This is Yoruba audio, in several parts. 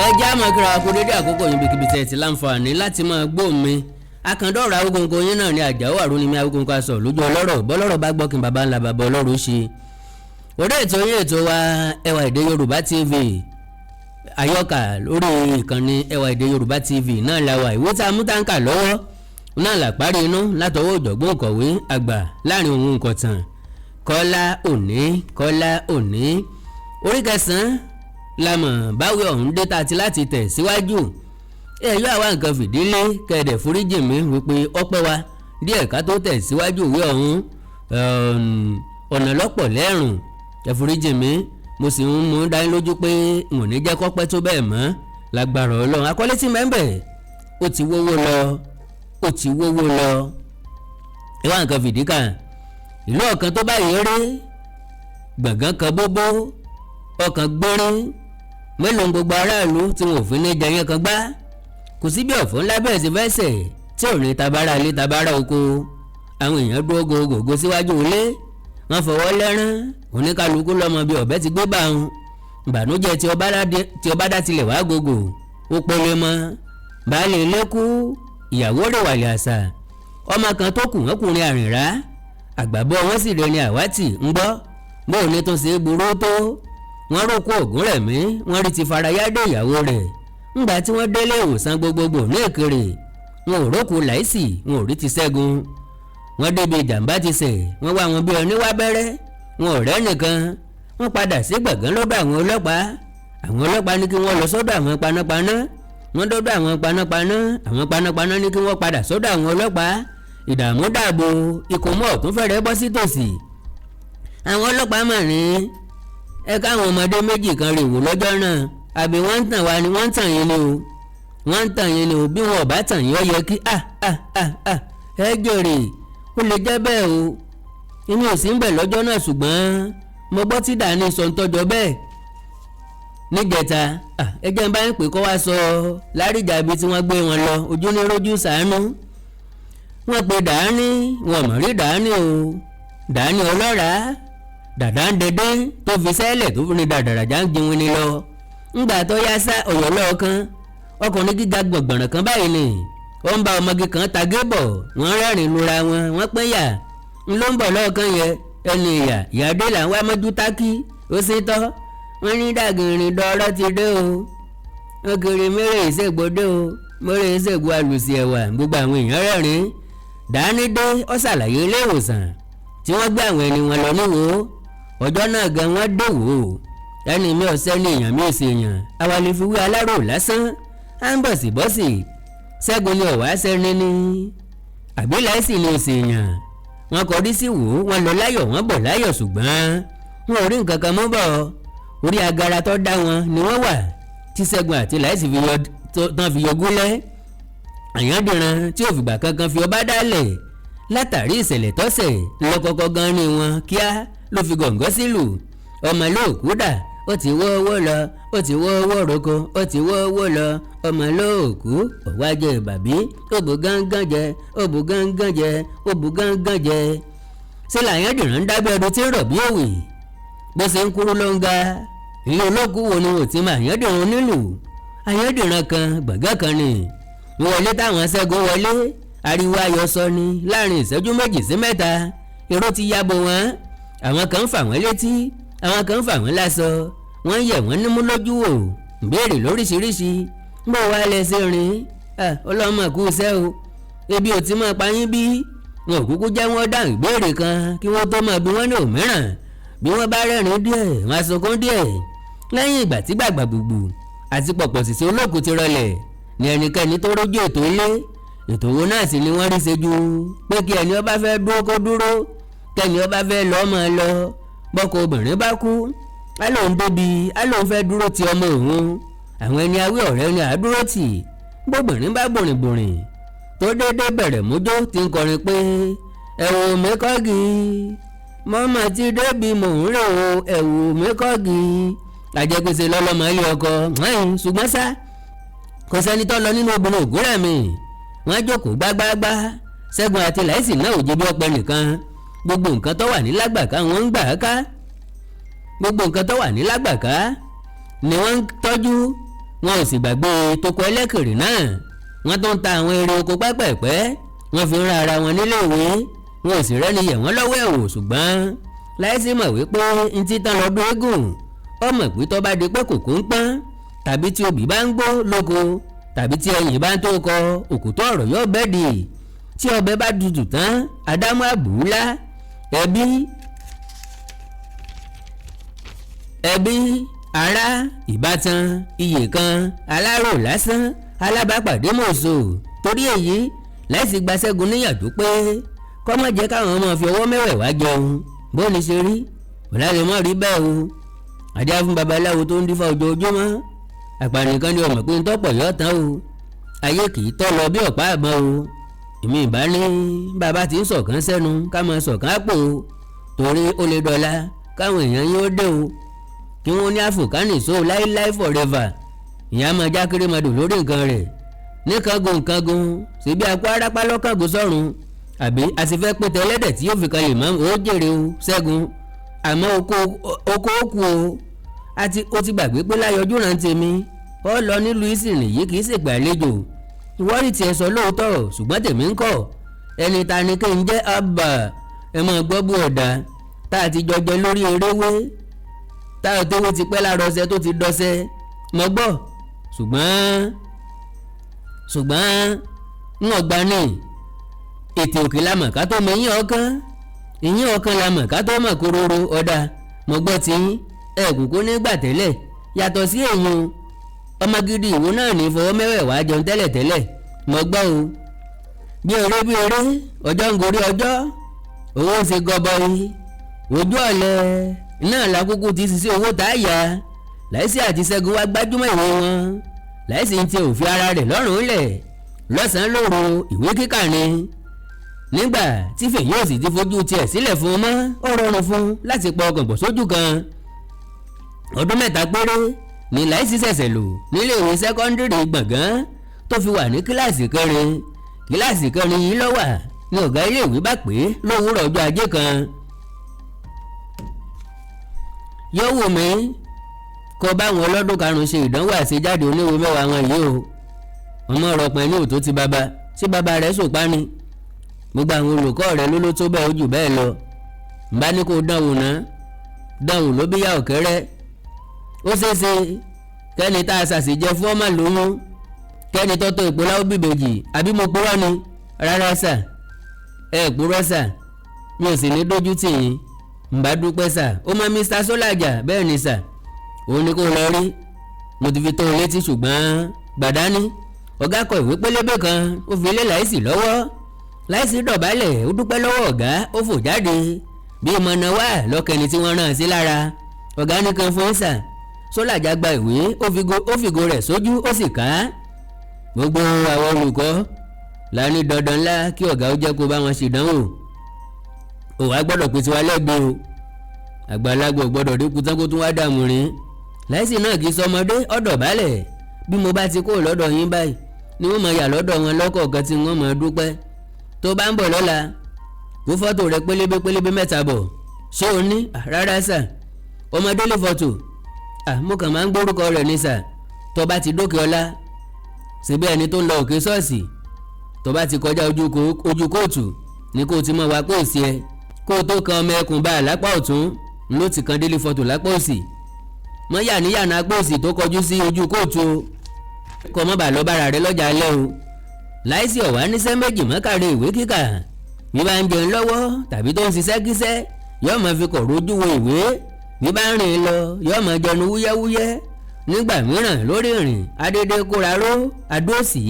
ẹ já mọ́ kíra kó dédé àkókò yín bíkíbi tẹ̀ ti láǹfààní láti máa gbọ́ mi akandọ́ra Awíkonko yín náà ni Àjàó Àrúnimí Awíkonko aṣọ lójú ọlọ́rọ̀ bọ́lọ́rọ̀ bá gbọ́ kí baba ńlá baba ọlọ́rọ̀ ṣe. orí ètò yín ètò wa ẹwà èdè Yorùbá TV àyọkà lórí ìkànnì ẹwà èdè Yorùbá TV náà la wà ìwé tá a mú táǹkà lọ́wọ́ náà làpárí inú látọwọ́ òjọ̀gbọ́n òkọ̀wé àgbà láàrin òun nǹkan tàn Kọ́lá Òní orí kẹsàn-án lamọ̀ báwí ọ̀hún dé ta ti láti tẹ̀ síwájú ẹ̀yọ́ àwa nǹkan fìdílé kẹ̀dẹ̀ foríjì mi wípé ọpẹ́ wa díẹ̀ ká tó tẹ̀ síwájú ìwé ọ̀hún ọ̀nà lọ́pọ̀ lẹ́rùn ẹ̀ foríjì mi mo sì ń mú dání lójú pé n ò ní jẹ́ kọ́pẹ́ tó bẹ́ẹ̀ mọ́ lágbára Ọlọ́run akọ́lé tí mẹ́ńbẹ̀ ó ti wówó lọ ìwà nǹkan fìdíkà ìlú ọ̀kan tó báyìí rí gbọ̀ngàn kan bóbó ọkàn gbọ́nrín mélòó gbogbo aráàlú tí wọn ò fi ní jẹyàn kan gbá kò sí bí ọ̀fọ̀ ńlá bẹ́ẹ̀ sí fẹ́sẹ̀ tí ò ní tabara ilé tabara oko àwọn èèyàn dúró gògògò síwájú ilé wọn fọwọ́ lẹ́rán oníkálukú lọ́mọ bíi ọ̀bẹ ti gbé bá wọn ìbànújẹ́ tí ọba dá tilẹ̀ wá gògò ó pélé mọ́ baálé ilé kú ìyàwó rẹ̀ wàlẹ̀ àṣà ọmọ kan tó kù wọ́n kùnrin àrìnrá àgbàbọ̀ wọn sì rẹ̀ ní àwátì ń gbọ́ bóun ní tó ṣe é burú tó wọ́n rókò ògùn rẹ̀ mí wọ́n rí ti farayá dé ìyàwó rẹ̀ ńgbà tí wọ́n délé ìwòsàn gbogbogbò ní Èkèrè wọn ò rókò láìsí wọn ò rí ti Ṣẹ́gun wọ́n débi ìjàmbá ti ṣẹ̀ wọ́n wá wọn bí ẹni wá bẹ́rẹ́ wọn ò rẹ́ nìkan wọ́n padà sí gbọ̀ngàn lọ́dọ̀ àwọn ọlọ́pàá ní kí wọ́n lọ sọ́dọ̀ àwọn panápaná wọ́n dọ́dọ̀ àwọn panápaná ní kí wọ́n padà sọ́dọ̀ àwọn ọlọ́pàá ìdààmú dààbò ikọ̀ mọ́ ọ̀tún fẹ́rẹ̀ bọ́ sí tòsí àwọn ọlọ́pàá mọ̀ ní ẹ káwọn ọmọdé méjì kan rè wò lọ́jọ́ náà àbí wọ́n ń tàn wá ni wọ́n ń tàn yín ni o bí wọn ò bá tàn yín ó yẹ kí ẹ jèrè ó lè jẹ́ bẹ́ẹ̀ o inú ò sí ń bẹ̀ lọ́jọ́ náà ṣùgbọ́n mo gbọ́ tí Dàní sọ ń tọ́jọ́ bẹ́ẹ̀ níjẹta ẹ jẹ́ ń bá ń pè kó wá sọ láríjà ibi tí wọ́n gbé wọn lọ ojú ní rójú ṣàánú wọ́n pe Dàní wọn mọ̀ rí Dàní o Dàní ọlọ́ràá dàdá ń dédé tó fi sẹ́lẹ̀ tó fi ní dàdàràjà ń jiwin ni lọ ńgbà tó yá sá ọ̀yọ́ lọ́ọ̀kan ọkùnrin gíga gbọ̀ngbọ̀nràn kan báyìí ni ó ń bá ọmọge kan tagé bọ̀ wọ́n rẹ́rìn lura wọ́n pín yà ń ló ń bọ̀ lọ́ọ̀kan yẹ ẹni ìyáde là ń wá mọ́jú tákì ó sì tọ́ wọ́n ní dàgìrìn dọ́rọ́ ti dé o wọ́n kiri mẹ́rẹ̀ ìṣègbodé o mẹ́rẹ̀ ìṣègbò àlùsí ẹ̀wà gbogbo àwọn èèyàn rẹ́rìn Dàní dé ó ṣàlàyé ilé ìwòsàn tí wọ́n gbé àwọn ẹni wọn lọ níwò ọjọ́ náà gan wọ́n dòwò ẹni mi ọ̀sẹ́ ní èèyàn mi ò sì èèyàn àwa lè fi wí alárò lásán à ń bọ̀sibọ́sì Ṣẹ́gun ni ọ̀wá sẹ́ni ní àbílẹ̀ sì ni ò sì èèyàn wọn kọrí sí wò wọn lọ láyọ̀ wọn bọ̀ láyọ̀ ṣùgbọ́n wọn ò rí nǹkan kan mọ́ bọ̀ orí agara tó dá wọn ni wọ́n wà tí Ṣẹ́gun àti láìsí tán fi yọgúnlẹ̀ àyàndìran tí ò fìgbà kankan fi ọba dálẹ̀ látàrí ìṣẹ̀lẹ̀ tọ́sẹ̀ lọ́kọ́kọ́ gan ni wọn kíá ló fi gọ̀ǹgọ́ sílùú ọmọ lóòkú dà ó ti wọ́ owó lọ ó ti wọ́ owó roko ó ti wọ́ owó lọ ọmọ lóòkú ọ̀wájẹ bàbí ó bù gángan jẹ ó bù gángan jẹ ó bù gángan jẹ ṣé làyàndìran ń dábẹ́ ọdún tí ń rọ̀ bí òwe bó ṣe ń kúrú ló ń ga ìlú olókù wo ni ò ti máa àyàndìran nílùú àyàndìran kan gbọ̀ngàn kan ni wọlé táwọn Ṣẹ́gun wọlé ariwo ayọ̀ sọ ni láàrin ìṣẹ́jú méjì sí mẹ́ta èrò ti yabo wọn àwọn kan ń fà wọ́n létí àwọn kan ń fà wọ́n láṣọ wọ́n yẹ̀ wọ́n nímú lójú wò ìbéèrè lóríṣiríṣi bó wá lẹ́sẹ̀ rìn ọlọ́mọ kú iṣẹ́ o ebi ò ti máa pa yín bí wọn ò kúkú jẹ́ wọ́n dáhùn ìbéèrè kan kí wọ́n tó máa bí wọ́n ní òmíràn bí wọ́n bá rẹ́rìn díẹ̀ wọ́n á sunkún díẹ̀ lẹ́yìn ìgbà tí gbàgbà gbùgbù àti pọ̀pọ̀ sísè olókùn ti rọlẹ̀ ní ẹnikẹ́ni tó rójú ètò ilé ètò owó náà sì ni wọ́n rí ṣe ju pé kí ẹni ọba fẹ́ dúró kó dúró kẹ́ni ọba fẹ́ lọ́ máa lọ bọ́kọ obìnrin bá kú á lóun débi á lóun fẹ́ dúró ti ọmọ òun àwọn ẹni awé ọ̀rẹ́ ni àádúró tì bóbìnrin bá bòrìnbòrìn tó déédéé bẹ̀rẹ̀ mójó ti ń kọrin pé ẹ̀wù mi kọ́gi mọ́mọ́ ti débi mò ń rè o ẹ̀wù mi kọ́gi àjẹpèsè lọ́lọ́mọ ilé ọkọ ṣùgbọ́n sá kò sẹ́ni tó lọ nínú obìnrin ògúnrẹ̀ mi wọ́n jókòó gbágbáágbá Ṣẹ́gun àti láìsí náà ò jẹ́ bí ọpẹ nìkan gbogbo nǹkan tó wà ní lágbàká wọ́n ń gbà á ká gbogbo nǹkan tó wà ní lágbàká ni wọ́n ń tọ́jú wọn ò sì gbàgbé toko ẹlẹ́kìrì náà wọ́n tó ń ta àwọn eré oko pẹ́pẹ́pẹ́ wọ́n fi ń ra ara wọn níléèwé wọn ò sì rẹ́ni yẹ̀ wọ́n lọ́wọ́ ẹ̀ wò ṣùgbọ́n láìsí mọ̀ wípé n ti tán lọ́dún eégún ọmọ pé tó bá di pé kòkó ń pọ́n tàbí tí obì bá ń gbó lóko tàbí tí ẹyìn bá ń tó kọ òkútó ọ̀rọ̀ yóò bẹ́ẹ̀ dì tí ọbẹ̀ bá tutù tán àdámọ́ àbúlá ẹbí ará ìbátan iyè kan alárò lásán alábàápàdé mọ̀ọ́sọ torí èyí láìsí gba Ṣẹ́gun níyànjú pé kọ́ mọ̀ jẹ́ káwọn ọmọ fi ọwọ́ mẹ́wẹ̀ẹ̀wá jẹun bó ní ṣe rí ọ̀làlẹ́mọ̀ rí bẹ́ẹ̀ o àdíá fún babaláwo tó ń dífá ojoojúmọ́ àpànìkan ni ọmọ pé ń tọ́pọ̀ yọ̀ tán o ayé kì í tọ́ lọ bí ọ̀pá àgbọn o èmi ìbá ní bàbá tí ń sọ̀kan sẹ́nu ká máa sọ̀kan àpò torí ó lè dọ̀la káwọn èèyàn yóò dé o kí wọ́n ní àfòkánì so láíláí forever ìyá máa já kérémọdò lórí nǹkan rẹ̀ ní kángun síbi akó arápá lọ́kàngó sọ́run àbí a sì fẹ́ pété ẹlẹ́dẹ̀ tí yóò fi kan lè mọ́ ó jèrè o Ṣẹ́gun àmọ́ oko òkú o ó ti gbàgbé pé láyọjú rántí mi ó lọ nílùú ìsìnrìn yìí kì í ṣègbà àlejò ìwọ́rì tiẹ̀ sọ lóòótọ́ ṣùgbọ́n tèmi ń kọ́ ẹni ta ni kí n jẹ́ àbà ẹ máa gbọ́ bú ọ̀dà tá a ti jọjọ lórí eréwé tá a tó ti pẹ́ lára ọṣẹ tó ti dọ́ṣẹ́ mọ́ gbọ́ ṣùgbọ́n ń ọ̀gbá ní ètè òkè la mọ̀ ká tó mọ ìyín ọkàn la mọ̀ ká tó mọ̀ kóróró ọ̀dà mọ́ gbọ́ tí ẹ̀kún kó nígbà tẹ́lẹ̀ yàtọ̀ sí èèyàn ọmọ gidi ìwọ náà ní fọwọ́ mẹ́wẹ̀ẹ̀wá jẹun tẹ́lẹ̀tẹ́lẹ̀ mọ́ gbọ́ o bí eré ọjọ́ ń gorí ọjọ́ owó ń ṣe gọbọi ojú ọ̀lẹ náà lákòókò ti ṣiṣẹ́ owó tá a yá láìsí àti Ṣẹ́gun wá gbájúmọ̀ ìwé wọn láìsí ti òfin ara rẹ̀ lọ́rùn lẹ̀ lọ́sàn-án lóru ìwé kíkà ni nígbà tí fèyí ò sì ti fojú tiẹ̀ sílẹ̀ fún un mọ́ ó rọrùn fún láti pọ ọkàn pọ̀ sójú kan ọdún 3 péré ní láìsí ṣẹ̀ṣẹ̀ lò nílé ìwé sẹ́kọ́ndírì gbọ̀ngàn tó fi wà ní kíláàsì kẹrin yìí ló wà ní ọ̀gá ilé ìwé bá pè é lówùúrọ̀ ọjọ́ ajé kan yóò wù mí kó báwọn ọlọ́dún karùn-ún ṣe ìdánwò àṣejáde oníwèé mẹ́wàá wọn yìí o ọmọ ọ̀rọ̀ pẹ̀ ní òtó ti bàbá tí bàbá rẹ̀ sòpá ni gbogbo àwọn olùkọ́ rẹ̀ ló tó bẹ́ẹ̀ ojú bẹ́ẹ̀ lọ nbá ní kó dánwò ló bí yá ọ̀kẹ́rẹ́ ó ṣeéṣe kẹ́ni tá a ṣàṣìjẹ fún ọmọ lóyún kẹ́ni tọ́tọ́ ìpòláwó bíbèjì àbí mo purọ́ ni rárá sà ẹ purọ́ sà mi ò sì ní dójú tì yín nbá dúpẹ́ sà ó mọ Mr. Sọ́làjà bẹ́ẹ̀ ni sà òun ni kò lọ rí mo ti fi tó o létí ṣùgbọ́n gbàdání ọ̀gá kọ ìwé pélébé kan ó fi lé láìsí lọ́wọ́ láìsí dọ̀bálẹ̀ ó dúpẹ́ lọ́wọ́ ọ̀gá ó fò jáde bí mọ̀nà wà lọ́kẹ́ni tí wọ́n rán sí lára ọ̀gá nìkan fún sà Sọ́làjà gba ìwé ó fìgò rẹ̀ sójú ó sì ká gbogbo àwọn olùkọ́ la ní dandan ńlá kí ọ̀gá ó jẹ́ kó bá wọn ṣèdánwò ò wá gbọ́dọ̀ pèsè wa lẹ́gbẹ̀ẹ́ o àgbàlagbà gbọ́dọ̀ dínkù tán kó tún wá dààmú rìn láìsí náà kì í sọmọdé ọ̀dọ̀ balẹ̀ bí mo bá ti kó lọ́dọ̀ yín báyìí ni wọ́n máa yà lọ́dọ̀ wọn lọ́kọ̀ọ̀kan tí wọ́n máa dúpẹ́ tó bá ń bọ̀ lọ́la kó fọ́tò rẹ pélébé 3 bọ̀ ṣé o ní rárá sà ọmọdé lè fọ́tò mo kàn máa ń gbórúkọ rẹ̀ ní sà tó bá ti dókè ọlá síbẹ̀ ẹni tó ń lọ òkè ṣọ́ọ̀ṣì tó bá ti kọjá ojú kóòtù ni kó o ti mọ̀ wá pé òsì ẹ kó o tó kan ọmọ ẹkùn bá lápá ọ̀tún ló ti kan délé fọ́tò lápá òsì mọ́ yà níyànà apá òsì tó kọjú sí ojú kóòtù o kọ́ mọ́ bà lọ bára rẹ lọ́jà alẹ́ o láìsí ọ̀wá níṣẹ́ méjì mọ́kàrí ìwé kíkà bí bá ń jẹun lọ́wọ́ tàbí tó ń ṣiṣẹ́ kíṣẹ́ yóò máa fi kọ̀rọ̀ ojú wo ìwé bí bá ń rìn lọ yóò máa jẹnu wúyẹ́wúyẹ́ nígbà mìíràn lórí ìrìn adédé kóraró adóòsì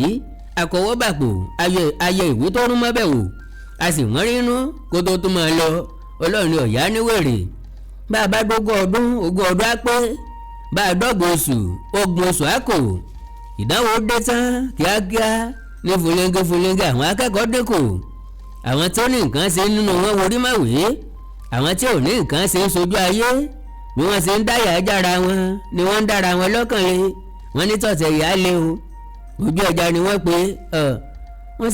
akọwọ́bàpò ayẹ ìwé tó rún mọ́bẹ̀ wò a sì wọ́n rínú kó tó tún máa lọ ọlọ́run ọ̀yá níwèrè bá a bá dógún ọdún á pé bá a dọ́gbọ̀n oṣù ogún oṣù á kò ìdánwò dé tán kíákíá ní fúlẹ́ńgẹ́ àwọn akẹ́kọ̀ọ́ dínkù àwọn tó ní nǹkan ṣe nínú wọn worí máwèé àwọn tí ò ní nǹkan ṣe ń sojú ayé bí wọ́n ṣe ń dáyà jára wọn ni wọ́n ń dára wọn lọ́kàn lé wọ́n ní tọ̀tẹ̀ ìyá lé o ojú ọjà ni wọ́n pé wọ́n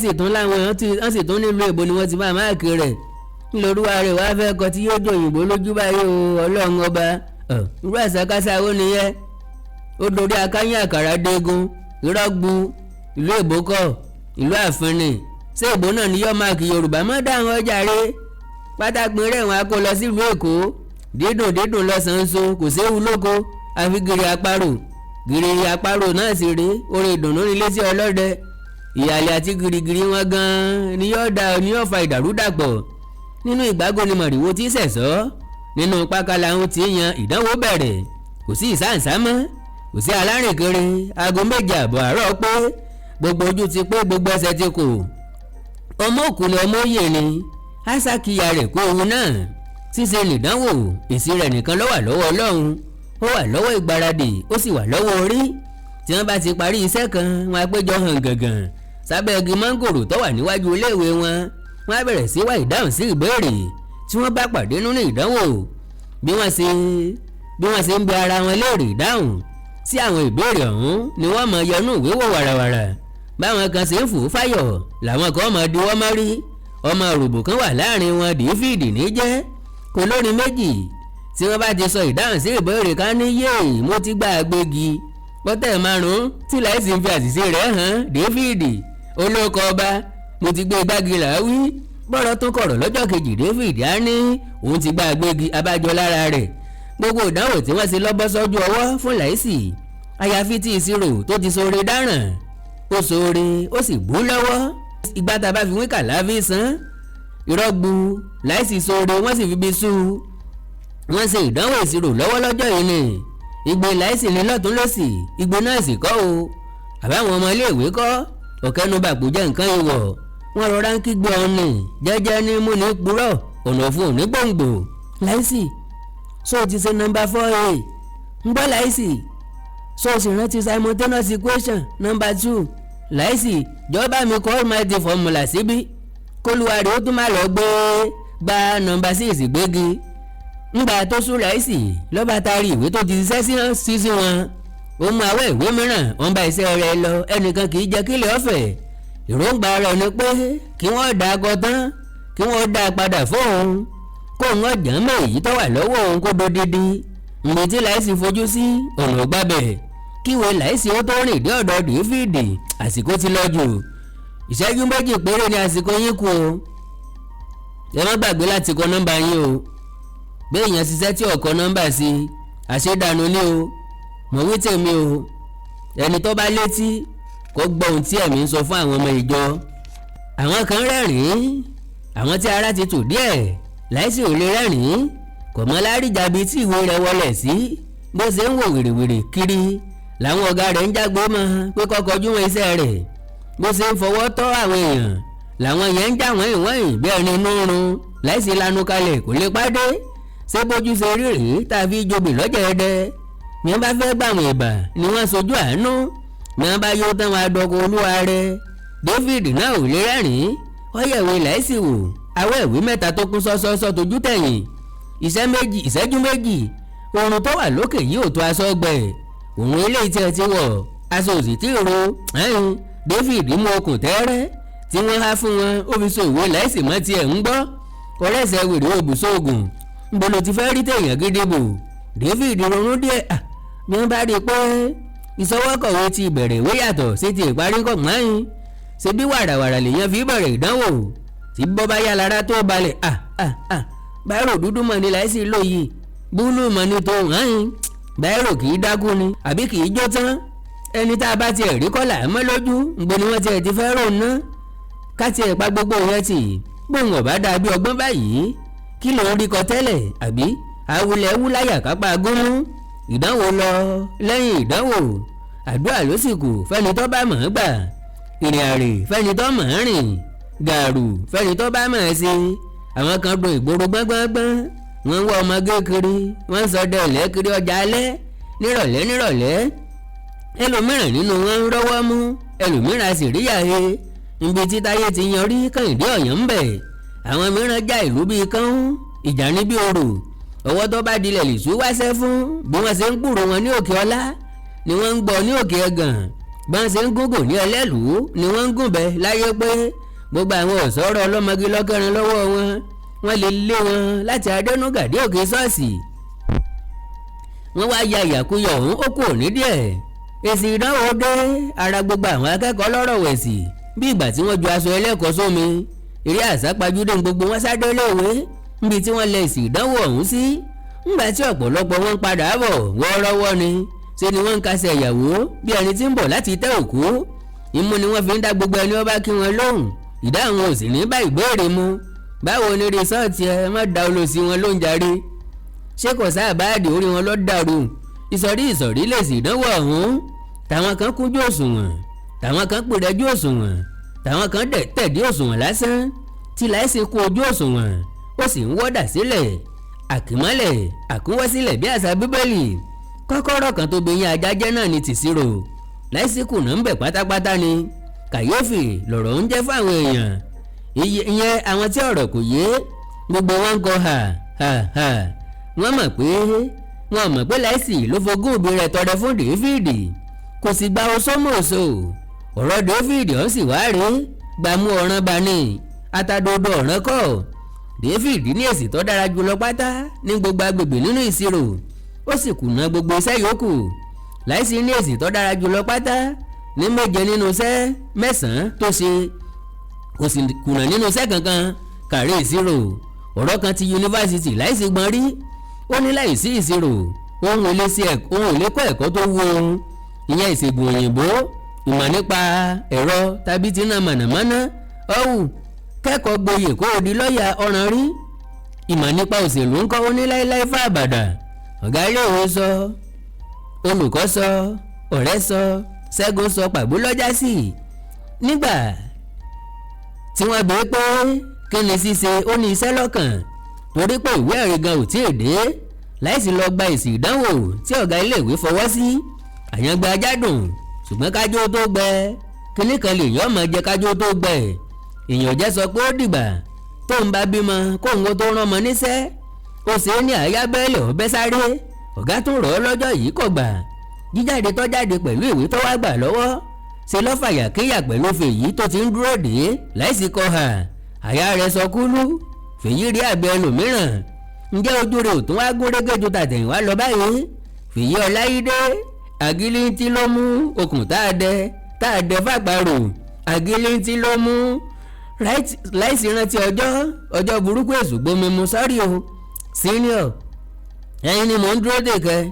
sì tún nílùú èbó ni wọ́n ti máa máàkì rẹ̀ ńlọrúwa rẹ̀ wá fẹ́ kọ tí yóò jọ òyìnbó lójú báyìí o ọlọ́run ọba irú àṣàkáṣà ó nìyẹn ó dorí akáyín àkàrà dégun ìrọ́gbu ìlú èbó kọ́ ìlú àfínì ṣé èbó náà ni yọ máàkì yorùbá mọ́ dáhùn ọjà rẹ̀ pátákùn rẹ̀ wọn a kó lọ sílùú èkó dídùn lọ́sàn-án so kò séwu lóko àfi gìrì àparò náà sì rí orin ìdùnnú nílé sí ọlọ́dẹ ìyàlẹ̀ àti gìrìgìrì wọn gan-an ni yóò fa ìdàrúdàpọ̀ nínú ìgbágo ni mọ̀rìwò tí sẹ̀sọ́ nínú pákálà ń ti yan ìdánwò bẹ̀rẹ̀ kò sí ìsáǹsá mọ́ kò sí alárìnkiri aago 7:30 àárọ̀ pé gbogbo ojú ti pé gbogbo ẹsẹ̀ ti kù ọmọ òkú ni ọmọ òye ni ásákìyà rẹ̀ kó ohun náà ṣíṣe nìdánwò èsì rẹ̀ nìkan ló wà lọ́wọ́ ọlọ́run ó wà lọ́wọ́ ìgbáradì ó sì wà lọ́wọ́ orí tí wọ́n bá ti parí iṣẹ́ kan wọn á péjọ hàn gàngàn sábẹ́ igi mángòrò tó wà níwájú iléèwé wọn wọ́n á bẹ̀rẹ̀ sí wá ìdáhùn sí ìbéèrè tí wọ́n bá pàdé nínú ìdánwò bí wọ́n ṣe ń bẹ ara wọn léèrè ìdáhùn sí àwọn ìbéèrè ọ̀hún ni wọ́n mọ yọnú ìwé wò wàràwàrà báwọn kan ṣe ń fò fáyọ̀ làwọn kan mọ diwọ́ mọ́rí ọmọ òrùbù kan wà láàrin wọn dèéfìdì ní jẹ́ kò lórin méjì tí wọ́n bá ti sọ ìdáhùn sí ìbéèrè kan ní yéè mo ti gbà àgbégi pọ́tẹ́ 5 tí láìsí fi àṣìṣe rẹ̀ hàn dèéfìdì olóko ọba mo ti gbé gbági làwí bọ́rọ̀ tó kọ̀rọ̀ lọ́jọ́ kejì dèéfìdì á ní òun ti gbà àgbégi abájọ lára rẹ̀ gbogbo ìdánwò tí wọ́n ṣe lọ́bọ́ sọ́jú ọwọ́ fún láìsí àyàfi tí ìṣirò tó ti sóore dáràn ó sóore ó sì bú lọ́wọ́ ìgbà tá a bá fi wíkà láfi san ìrọ́gbu láìsí sóore wọ́n sì fi bí sú wọ́n ṣe ìdánwò ìṣirò lọ́wọ́ lọ́jọ́ yìí ni ìgbé láìsí ní lọ́tún lọ́sì ìgbé náà sì kọ́ o àbáwọn ọmọ iléèwé kọ́ ọ̀kẹ́nubàpò jẹ́ nǹkan ìwọ̀ wọ́n rọra ń kígbe ọ̀nì jẹ́jẹ́ ní múni purọ́ ọ̀nà fún òní gbòǹgbò láìsí so ti ṣe nọ́mbà 4A ń gbọ́ láìsí so sì rántí simultaneous equation nọ́mbà 2 láìsí jọba mi kọ́ almighty formula síbí kólúwarì ó tún má lọ gba nọ́mbà 6 gbégi ńgbà tó sún láìsí lọ́ba taari ìwé tó ti ṣiṣẹ́ sí wọn ó mú àwọ̀ ìwé mìíràn wọ́n bá iṣẹ́ rẹ̀ lọ ẹnìkan kì í jẹ́ kílẹ̀ ọ̀fẹ́ èròǹgbà rẹ̀ ni pé kí wọ́n dá akọ tán kí wọ́n dá a padà fóun kó wọ́n jàn mọ́ èyí tó wà lọ́wọ́ òun kó dodidi ǹgbẹ́ tí láìsí fojú sí ọ̀nà gbábẹ̀ kíwèé láìsí ó tó rìn dé ọ̀dọ̀ dèéfìdì àsìkò ti lọ jù ìṣẹ́jú méjì péré ni àsìkò yín kù o ẹ má gbàgbé láti kọ nọ́mbà yín o bí èèyàn ṣiṣẹ́ tí ọ̀kọ́ nọ́mbà sí àṣedànù ni o mọ̀ wí tèmi o ẹni tó bá létí kó gbọ́ ohun tí ẹ̀mí ń sọ fún àwọn ọmọ ìjọ àwọn kan rẹ́rìn-ín àwọn tí ara ti tù díẹ̀ láìsí ò lè rẹ́rìn-ín kò mọ láríjà bíi tí ìwé rẹ̀ wọlé sí bó ṣe ń wò wèrèwèrè kiri làwọn ọ̀gá rẹ̀ ń jágbó mọ́ pé kó kọjú mọ́ iṣẹ́ rẹ̀ bó ṣe ń fọwọ́ tọ́ àwọn èèyàn làwọn yẹn ń já wọ́nyìn bí ẹni inú run láìsí lanu kalẹ̀ kò lè pàdé ṣé bójú ṣe rí rèé tàbí jobi lọ́jà ẹ̀dẹ́ ní wọ́n bá fẹ́ gbàwọn ìbà ni wọ́n sojú àánú ní wọ́n bá yóò tán wọn adọ́kọ olúwa rẹ̀ David náà ò lè rẹ́rìn-ín ó yẹ̀wé láìsí wò awẹ́ ìwé 3 tó kún sọ́sọ́sọ́ tójú tẹ̀yìn ìṣẹ́jú méjì oorun tó wà lókè yìí ò tó aṣọ gbẹ òun ilé iṣẹ́ ti wọ̀ aṣọ òsì tí ro David mú okùn tẹ́rẹ́ tí wọ́n há fún wọn ó fi so ìwé láìsí mọ́ tiẹ̀ ń gbọ́ ọlẹ́sẹ̀ wèrè òbùsọ̀gùn nbolo ti fẹ́ rí téèyàn gidi bò David ronú díẹ̀ bí wọ́n bá rí i pé ìsọwọ́kọ̀wé ti ìbẹ̀rẹ̀ ìwé yàtọ̀ sí ti ìparí kọ̀ọ̀mọ́yìn ṣe bí wàràwàrà lèèyàn fi bẹ̀rẹ̀ ìdánwò tí bọ́ bá yá lára tó balẹ̀ báírò dúdú mọ̀ ní láìsí lóyè búlù mọ̀ ní tó hàn báírò kì í dákú ni àbí kì í jó tán ẹni tá a bá tiẹ̀ rí kọ́là mọ́ lójú nbọ ni wọ́n tiẹ̀ ti fẹ́ rò ná ká tiẹ̀ pa gbogbo yẹn tì bóun ọ̀bá dàbí ọgbọ́n báyìí kí ló ń rí kọ tẹ́lẹ̀ àbí awulẹ̀ wúláyà kápá gómú ìdánwò lọ lẹ́yìn ìdánwò àdúrà ló sì kù fẹ́ni tó bá mọ̀ ọ́n gbà ìrìn àrè fẹ́ni tó mọ̀ ọ́n rìn gàrú fẹ́ni tó bá mọ̀ ọ́n sí àwọn kan do ìgboro gbọ́ngbọ́ngbọ́n wọ́n ń wá ọmọge kiri wọ́n ń sọ dẹ̀lẹ́ kiri ọjà alẹ́ nírọ̀lẹ́ ẹlòmíràn nínú wọn ń rọ́wọ́ mú ẹlòmíràn sì rí yàhe ibi tí táyé ti yan rí kàìndé ọ̀yàn ń bẹ̀ àwọn mìíràn já ìlú bíi kán ìjà ní bí orò ọwọ́ tó bá dilẹ̀ lìṣú wáṣẹ́ fún bí wọ́n ṣe ń gbúrò wọn ní òkè ọlá ni wọ́n ń gbọ́ ní òkè ẹ̀gàn bí wọ́n ṣe ń gúngùn ní ẹlẹ́lùú ni wọ́n ń gùnbẹ láyé pé gbogbo àwọn ọ̀sọ́rọ̀ ọlọ́mọge lọ́kẹ́rin lọ́wọ́ wọn lè lé wọn láti adẹ́nugàdé òkè ṣọ́ọ̀ṣì wọ́n wá ya ìyàkuyọ̀ ọ̀hún ó kù ní díẹ̀. èsì ìdánwò dé, ara gbogbo àwọn akẹ́kọ̀ọ́ lọ́rọ̀ wẹ̀sì bí ìgbà tí wọ́n ju aṣọ ẹlẹ́kọ̀ọ́ sómi. eré àsápajúdé gbogbo wọn sá délé ìwé níbi tí wọ́n lẹ èsì ìdánwò ọ̀hún sí. ńgbà tí ọ̀pọ̀lọpọ̀ wọn padà bọ̀ wọ́ọ́rọ́wọ́ ni ṣe ni wọ́n ń kásẹ̀ ìyàwó bí ẹni tí ń bọ̀ láti tẹ́ òkú. ìmú ni wọ́n fi ń dá gbogbo ẹni ó bá kí wọn lóhùn, ìdáhùn ò sì ní bá ìbéèrè mu. báwo ni rìsọ́ọ̀tì ẹ má da olóòsì wọn ló ń jarí. ṣé kò sáà báàdì orí wọn ló dàrú. ìsọ̀rí lèsì ìdánwò ọ̀hún. tàwọn kan kúnjú òṣùwọ̀n, tàwọn kan pèrèjú òṣùwọ̀n, tàwọn kan tẹ̀dí òṣùwọ̀n lásán tí láìsí kún ojú òṣùwọ̀n ó sì ń wọ́dà sílẹ̀ àkìmọ́lẹ̀ àkúnwọ́sílẹ̀ bí àṣà bíbélì. kọ́kọ́rọ́ kan tó bẹ̀yìn ajájẹ́ náà ni tìṣirò láìsí kùnà ń bẹ̀ pátápátá ni. kàyéfì lọ̀rọ̀ ń jẹ́ fáwọn èèyàn, ìyẹn àwọn tí ọ̀rọ̀ kò yé. gbogbo wọn ń kọ ha wọ́n mọ̀ pé láìsí ló fogún òbí rẹ̀ tọrẹ fún Dáfídì, kò sì gba oṣómọ̀ọ́sọ. ọ̀rọ̀ Dáfídì ó sì wá rí gbàmú ọ̀ràn bani atadodo ọ̀ràn kọ́. Dáfídì ní èsì tó dára jùlọ pátá ní gbogbo agbègbè nínú ìṣirò, ó sì kùnà gbogbo iṣẹ́ yòókù. láìsí ní èsì tó dára jùlọ pátá ní 7 nínú iṣẹ́ 9 tó ṣe, kò sì kùnà nínú iṣẹ́ kankan kàrí ìṣirò. ọ̀rọ̀ kan ti yunifásitì láìsí gbọ́n rí, ó ní láìsí ìṣirò ohun èlé kọ́ ẹ̀kọ́ tó wú ohun, ìyẹn ìṣègùn òyìnbó, ìmọ̀ nípa ẹ̀rọ tàbí tí iná mọ̀nàmọ́ná ọ̀hù kẹ́kọ̀ọ́ gboyè kó o di lọ́ọ̀yà ọ̀ràn rí. ìmọ̀ nípa òṣèlú ń kọ́ ó ní láéláé fún àbàdà. ọ̀gá iléèwé sọ, olùkọ́ sọ, ọ̀rẹ́ sọ, Ṣẹ́gun sọ, pàbó lọ́jà sí. nígbà tí wọ́n bèé pé kí ni ṣíṣe, ó ní iṣẹ́ lọ́kàn torí pé ìwé ẹ̀rí gan ò tí ì dé. láìsí lọ gba èsì ìdánwò tí ọ̀gá iléèwé fọwọ́ sí. àyàngbẹ ajádùn ṣùgbọ́n kájó tó gbẹ, kíní kan lè yọ́ ọmọ jẹ kájó tó gbẹ. èèyàn jẹ́ sọ pé ó dìgbà tó ń bá bímọ kó ń tó rán ọmọ níṣẹ́. ó ṣe é ní àyà bẹ́ẹ̀lì ọ̀bẹ sáré. ọ̀gá tún rọ̀ ọ́ lọ́jọ́ yìí kò gbà. jíjáde tó jáde pẹ̀lú ìwé tó wá gbà lọ́wọ́ ṣe lọ́fàyà kíyà pẹ̀lú fèyí tó ti ń dúró dé láìsí kọ́ hà. àyà rẹ̀ sọ kúlú, fèyí rí àgbẹ̀ ẹlòmíràn. ǹjẹ́ ojú rẹ̀ ò tún wá gúnrégé ju tàtẹ̀yìnwá lọ báyìí. fèyí ọláyídé àgílíntí ló mú okùn tá a dẹ fàparò. àgílíntí ló mú láìsí rántí ọjọ́ burúkú èṣù gbomi mu sọ́rí o. senior ẹ̀yin ni mò ń dúró dè kẹ́.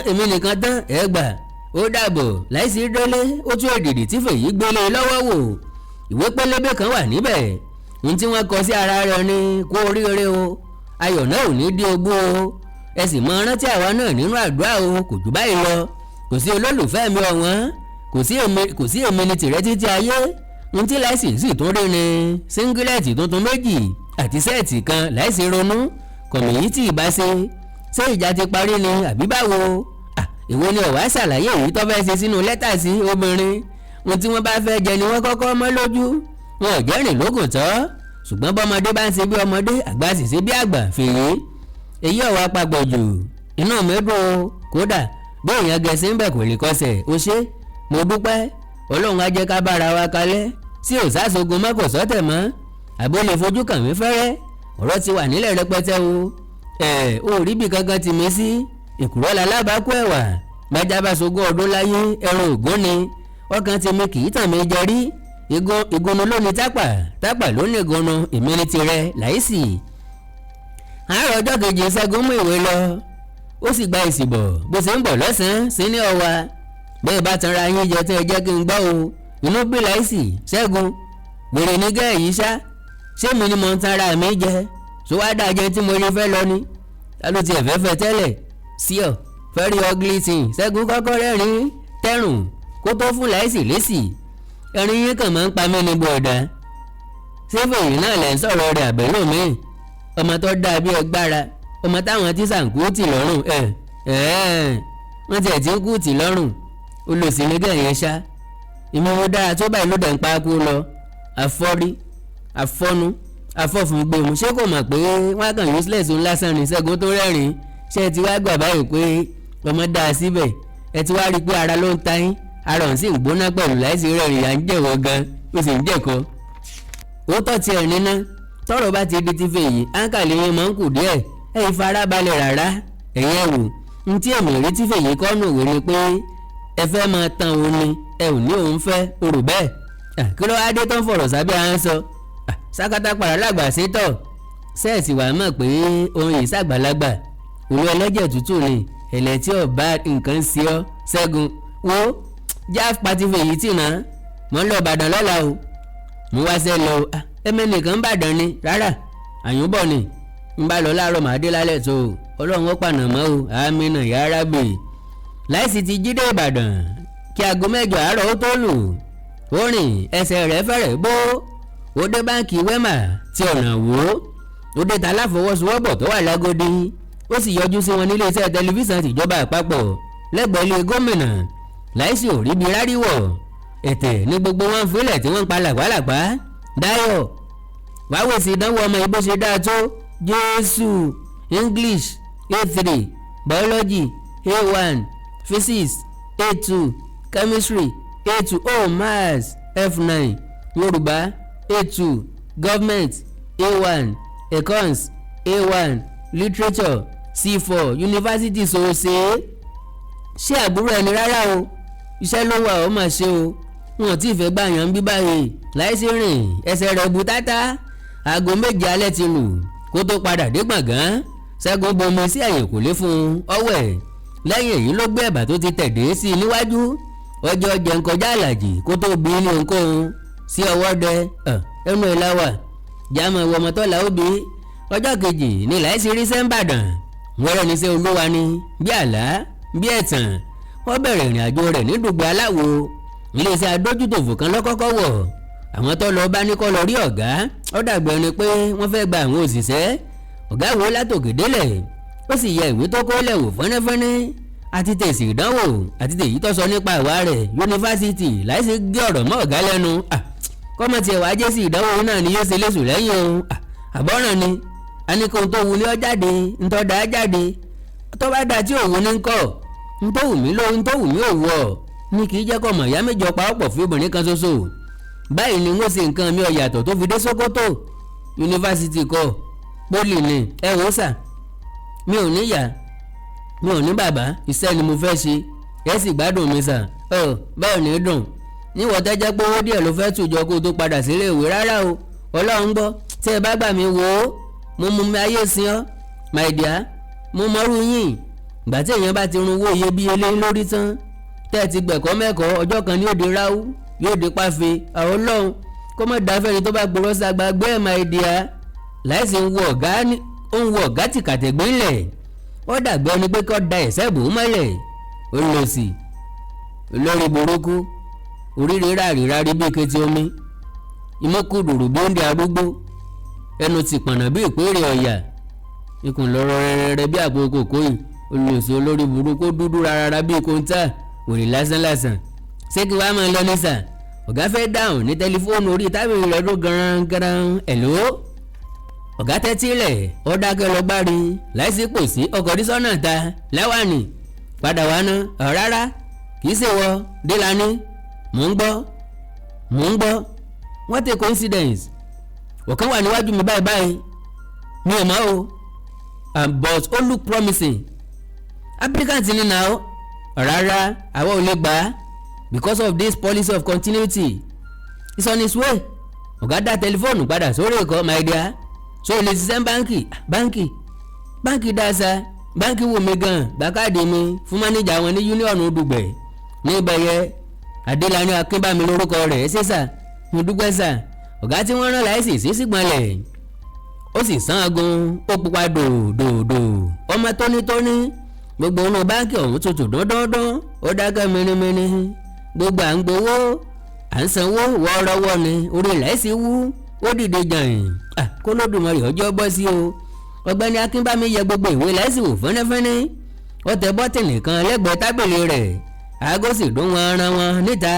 èmi nìkan tán ẹ gbà ó dàbọ̀. láìsí délé ó tún èdìdì tí fèyí gbélé lọ́wọ́ wò. ìwé pélébé kan wà níbẹ̀, ohun tí wọ́n kọ sí ara rẹ̀ ni kú oríire o, ayọ̀ náà ò ní dí ogbó o, ẹ sì mọ rántí àwa náà nínú àdúrà o, kò jù báyìí lọ. kò sí olólùfẹ́ mi ọ̀wọ́n, kò sí èmi ni tìrẹ títí ayé. ohun tí láìsí sì tún rí ni síngílẹ̀tì tuntun 2 àti sẹ́ẹ̀tì kan láìsí ronú. kọ̀mìyí tí ì bá ṣe ìjà ti parí ni àbí báwo. èwo ni ọ̀wá ṣàlàyé èyí tó fẹ́ ṣe sínú lẹ́tà sí obìnrin. ohun tí wọ́n bá fẹ́ jẹ ni wọ́n kọ́kọ́ mọ́ lójú. wọn ò jẹ́rìn lógún tọ́, ṣùgbọ́n bọ́mọdé bá ń ṣe bí ọmọdé, àgbà sì ṣe bí àgbà. fèyí èyí ọ̀wá papọ̀ jù, inú mi dùn o, kódà bí èèyàn gẹ̀ẹ́sì ń bẹ̀ kò lè kọsẹ̀. o ṣé, mo dúpẹ́, Ọlọ́run á jẹ́ ká bára wa kalẹ̀ tí ò sáṣogun mọ́ kò sọ́tẹ̀ mọ́. àbó lè fojú kàn mí fẹ́rẹ́, ọ̀rọ̀ ti wà nílẹ̀ rẹpẹtẹ o. ò rí bí kankan tì mí sí. ìkùrọ́ la lábàákú ẹ̀wà, bájá bá ṣogún ọdún láyé ẹran ògún ni. ọkàn ti mi kì í tàn mí jẹ rí. ìgúnnu ló ní tápà ló ní ìgúnnu, èmi ní tirẹ̀ láìsí. àárọ̀ ọjọ́ kejì Ṣẹ́gun mú ìwé lọ, ó sì gba èsì bọ̀ bó ṣe ń bọ̀ lọ́sàn-án sí ní ọwa. bẹ́ẹ̀ bá tanra yín jẹ tẹ́ ẹ jẹ́ kí n gbọ́ o. inú bí láìsí. Ṣẹ́gun gbèrè ní gẹ́ yìí ṣá, ṣé mi ni mo ń tanra mi jẹ? ṣó wá dáa jẹ tí mo rí fẹ́ lọ ni? ta ló tiẹ̀ fẹ́ tẹ́lẹ̀? sí ọ very ugly thing. Ṣẹ́gun kọ́kọ́ rẹ́rìn tẹ́rùn kó tó fún láìsí lésì. ẹ̀rín yín kàn máa ń pa mí ní bọ̀dá. ṣé fèyí náà lẹ́ ń sọ̀rọ̀ rẹ̀ àbẹ̀lò mi? ọmọ tó dáa bí ẹgbára, ọmọ táwọn tí sàǹkú tì lọ́rùn wọ́n tiẹ̀ ti ń kú tì lọ́rùn. olùsìn ní gẹ̀yìn ṣá, ìmọ̀wó dára tó báyìí ló dẹ̀ ń pa kú lọ. àfọ́rí àfọ́nú àfọ́fún gbòmù, ṣé kò mọ̀ pé wọ́n kàn useless ń lásán ní Ṣẹ́gun tó rẹ́rìn. ṣé ẹ ti wá gbà báyìí pé ọmọ dáa síbẹ̀? ẹ ti wá rí i pé ara ló ń ta yín, ara òun sì ń gbóná pẹ̀lú láìsí rẹ́rìn. à ń jẹ̀wọ́ gan, ó sì ń jẹ̀kọ́. ó tọ́ tiẹ̀ níná tọ́rọ̀ bá ti di ti fèyí, áńkàlì yín máa ń kù díẹ̀. ẹ̀yin farabalẹ̀ rárá, ẹ̀yin ẹ̀wò n tí èmi rí tí fèyí kọ́nù wé ni pé ẹ fẹ́ máa tan òun ni ẹ ò ní òun fẹ́ o rò bẹ́ẹ̀ kí ló wá dé tó ń fọ̀rọ̀ sábẹ́ à ń sọ sákátá padà lágbà sétọ̀ sẹ́ẹ̀sì wàá mọ̀ pé ohun yìí ṣàgbàlagbà òun ẹlẹ́jẹ̀ tútù ni ẹ̀lẹ́ tí ọba nǹkan ń ṣe ọ́ Ṣẹ́gun wo jáf pati fèyí tì náà mọ́ ń lọ Ìbàdàn lọ́la o mo wá sẹ́ lọ ẹ̀mẹ́ nìkan ń bàdàn ni rárá àyùnbọ̀ ni ń bá lọ láàárọ̀ màá dé lálẹ́ tó Ọlọ́run ó pànà mọ́ o àmínà yà rábì láìsí ti jíde Ìbàdàn kí aago 8 àárọ̀ ó tó lù ó rìn ẹsẹ̀ rẹ̀ fẹ́rẹ̀ bó ó dé báńkì Wema tí ọ̀nà wò ó dé ta láfọwọ́sowọ́pọ̀ tó wà lágódì ó sì yọjú sí wọn nílé iṣẹ́ tẹlifíṣàn tìjọba àpapọ̀ lẹ́gbẹ̀ẹ́ ilé gómìnà láìsí òríbi ráríwọ̀ ẹ̀tẹ̀ ní gbogbo wọn fílẹ̀ tí wọ́n ń pa làpálàpá Dáyọ̀ wàá wèsì ìdánwò ọmọ ibo ṣe dáa tó Jésù English A3 Biology A1 Physics A2 Chemistry A2 oh Maths F9 Yorùbá A2 Government A1 Econs A1 Literature C4 University sòsè ṣé àbúrò ẹni rárá o iṣẹ́ ló wà ó mà ṣe o wọn tí ì fẹ́ gbà yàn ń bí báyìí láìsí rìn ẹsẹ̀ rẹ̀ bu tátá aago 7 alẹ́ ti lù kó tó padà dé gbọ̀ngàn Ṣẹ́gun bomi sí ẹ̀yìnkùlé fún ọwẹ́ lẹ́yìn èyí ló gbé ẹ̀bà tó ti tẹ̀dé sí i níwájú ọjọ́ jẹun kọjá àlàjì kó tó bí ní ohunkóhun sí ọwọ́ dẹ ẹnu ẹ̀ láwà jámọ̀ ìwọ ọmọtọ́lá òbí ọjọ́ kejì ní láìsí rí sẹ́ńbàdàn wọ́rẹ́ ní sẹ́ olúwa ni bí àlá bí ẹ̀tàn wọ́n bẹ̀rẹ̀ ìrìn àjò rẹ̀ ní Dùgbẹ̀ Aláwo iléeṣẹ́ adójútòfò kan lọ́kọ́kọ́ wọ̀ àwọn tó lọ bá ní kó lọ rí ọ̀gá ó dàgbẹ́ ni pé wọ́n fẹ́ gba àwọn òṣìṣẹ́ ọ̀gá wo látòkè délẹ̀ ó sì yẹ ìwé tó kó lẹ̀wò fẹ́nẹ́fẹ́nẹ́ àti tèsì ìdánwò àti tèyí tó sọ nípa ìwà rẹ̀ yunifásitì láìsí gé ọ̀rọ̀ mọ́ ọ̀gá lẹ́nu kọ́mọ̀tì ẹ̀wà jẹ́ sí ìdánwò náà ni yóò ṣe léṣù lẹ́yìn o àbọ̀ràn ni àníkóhun tó wù ní ọ jáde ntọ́ da jáde tó bá da tí òun ní kọ́ ntọ́ wù mí ló ntọ́ wù mí ò wọ̀ ní kì í jẹ́ kọ́ mọ̀ ìyá méjọ pa ọ̀pọ̀ fún obìnrin kan ṣoṣo báyìí ni wọ́n ṣe nǹkan mi ọ̀yàtọ̀ tó fi dé Sókótó yunifásitì kọ́ pólì ni ẹ wò sà mi ò níyà mi ò ní bàbá iṣẹ́ ni mo fẹ́ ṣe ẹ sì gbádùn mi sà báwo ni dùn níwọ̀ tẹ́jẹ́ pé owó díẹ̀ ló fẹ́ tùjọ kó tó padà sílé ìwé rárá o Ọlọ́run gbọ́ tí ẹ bá gbà mí wò ó mo mú mi ayé sin ọ́ my dear mo mọ́rú yín ìgbà tí èèyàn bá ti run owó iyebíye lé lórí tán tẹ́ ẹ ti gbẹ̀kọ́ mẹ́kọ̀ọ́ ọjọ́ kan ní òde ráú yóò dé páfe àwọn Ọlọ́run kó mọ̀ dáfẹ́ni tó bá gbọ́rọ́ sàgbà gbé ẹ̀ my dear láìsí ń wo ọ̀gá tìkàtẹ̀gbẹ́ ńlẹ̀ ó dàgbẹ́ ni pé kó da ẹ̀sẹ̀ bò ó mọ́lẹ̀ ó lọ sí olórí burúkú oríire rárí bí kété omi ìmọ̀kùdùrù bí oúnjẹ arúgbó ẹnu ti pọ̀nà bí ìpèrè ọ̀yà ikùn lọ́rọ̀ rẹ̀rẹ̀rẹ̀ bí àpò kòkó yìí olùsọ olórí burúkú dúdú rárá bí kòńtà òrì lásánlásán ṣé kí wàá máa lọ ní sà ọ̀gá fẹ́ dáhùn ní tẹlifóònù orí tábìlì rẹ̀ ló garangaran ẹ̀ló ọ̀gá tẹ́tí lẹ̀ ó dákẹ́ lọ gbárí láìsí pòsí ọkọ̀ dísọ́nà ta láwàní padà wá ná rárá kìí ṣe wọ délani mò ń gbọ́ what a coincidence ọ̀kan wà níwájú mi báyìí mi ò mọ̀ o but ó look promising applicant ni na o rárá àwọn ò lè gbà á because of this policy of continuity it's on its way ọ̀gá dá tẹlifóònù padà sórí ẹ̀kọ́ my dear so ilé ṣiṣẹ́ báńkì dáṣà báńkì wò mí gan gbàkáàdì mi fún mánéjà wọn ní yúníọ̀nù Dùgbẹ̀ ní ìbẹ̀yẹ Adélàní Akínbámi lórúkọ rẹ̀ ṣẹ́sà mo dúpẹ́ sà ọ̀gá tí wọ́n rán láìsí sísìgbọ́nlẹ̀ ó sì sán agun ó pupa dòdòdò ọmọ tónítóní gbogbo inú báńkì ọ̀hún tutù dandandan ó dákẹ́ mẹ́nimẹ́ni gbogbo à ń gbowó à ń sanwó wọ́ọ́rọ́wọ́ ni orí láìsí wú ó dìde jàn kó lódùmarè ọjọ́ bọ́ sí o ọ̀gbẹ́ni Akínbámi yẹ gbogbo ìwé láìsí wò fẹ́nẹ́fẹ́nẹ́ ó tẹ bọ́tìnì kan lẹ́gbẹ̀ẹ́ tábìlì rẹ̀ aago sì dún wọn ara wọn níta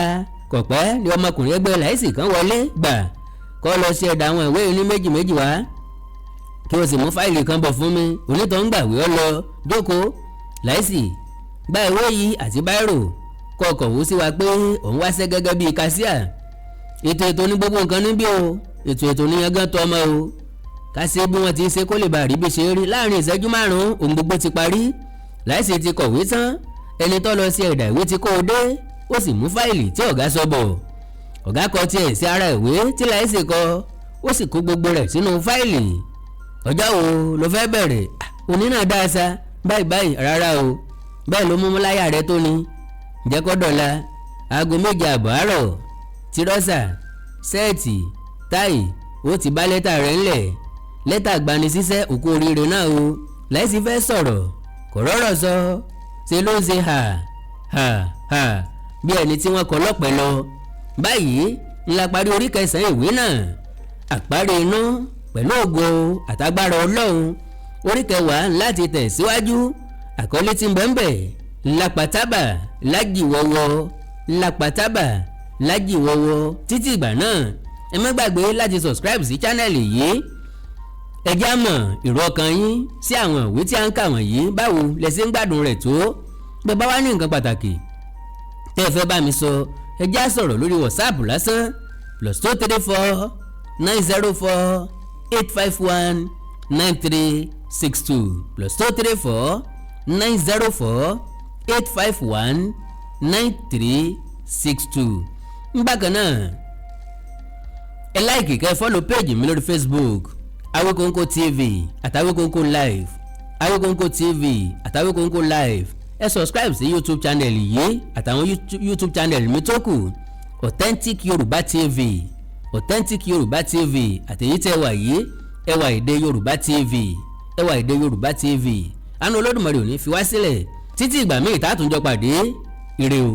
kọ̀pẹ́ ni ọmọkùnrin ẹgbẹ́ láìsí kan wọlé gbà kó lọ ṣe ẹ̀dá àwọn ìwé ní méjì wá kí o sì mú fáìlì kan bọ̀ fún mi onítọ̀ ń gbàwé ọ lọ jókòó láìsí gba ìwé yìí àti báírò kó kọ̀wé sí wa pé òun wáṣẹ́ gẹ́gẹ́ bíi kásíà ètò ní gbogbo nǹkan níbí o ètò níyan gan tó ọmọ o ká ṣe bí wọ́n ti ṣe kó lè bá rí bí ṣe rí láàrin ìṣẹ́jú 5 ohun gbogbo ti parí láìsí ti kọ̀wé tán ẹni tó lọ sí ẹ̀dà ìwé tí kò dé ó sì mú fáìlì tí ọ̀gá sọ bọ̀. ọ̀gá kọ tiẹ̀ sí ara ìwé tí láìsí kọ ó sì kó gbogbo rẹ̀ sínú fáìlì. ọjọ́ wo ló fẹ́ bẹ̀rẹ̀? òní náà dáa sa báyìí rárá o bẹ́ẹ̀ ló mú láyà rẹ tó ni. ǹjẹ́ kó dọ̀la aago 7 àbọ̀ àárọ̀ tírọ́sà sẹ́ẹ̀tì táì ó ti bá lẹ́tà rẹ̀ ńlẹ̀ lẹ́tà gbanisíṣẹ́ òkú oríire náà o. láìsí fẹ́ sọ̀rọ̀ kò rọ́rọ̀ sọ ṣe ló ń ṣe ha bí ẹni tí wọ́n kọ lọ́pẹ́ lọ. báyìí ńlá parí orí 9 ìwé náà àparí inú pẹ̀lú ògo àtagbára ọlọ́run. orí 10 láti tẹ̀ síwájú àkọlé tí ń bẹ́ńbẹ́ lápátábà lájìwọ́wọ́ lápátábà lájìwọ́wọ́. títí ìgbà náà ẹ má gbàgbé láti subscribe sí channel yìí. ẹ já mọ̀ èrò ọkàn yín sí àwọn ìwé tí a ń kà wọ̀nyí báwo lẹ ṣe ń gbádùn rẹ̀ tó. bẹ́ẹ̀ bá wá ní nǹkan pàtàkì tẹ́ ẹ fẹ́ bá mi sọ ẹ já sọ̀rọ̀ lórí WhatsApp lásán +234 904 851 9362 +234 904 851 9362. bákan náà ẹ láìkì kẹ́ fọ́lọ̀ péèjì mi lórí Facebook Awikonko TV àtàwíkonko live Awikonko TV àtàwíkonko live. ẹ subscribe sí YouTube channel yìí àtàwọn YouTube channel mi tó kù Authentic Yorùbá TV Authentic Yorùbá TV àtẹ̀yí tẹ́ wà yìí ẹwà èdè Yorùbá TV ẹwà èdè Yorùbá TV. àánú Olódùmarè ò ní fi wá sílẹ̀ títí ìgbà míì tá a tún jọ pàdé ire o.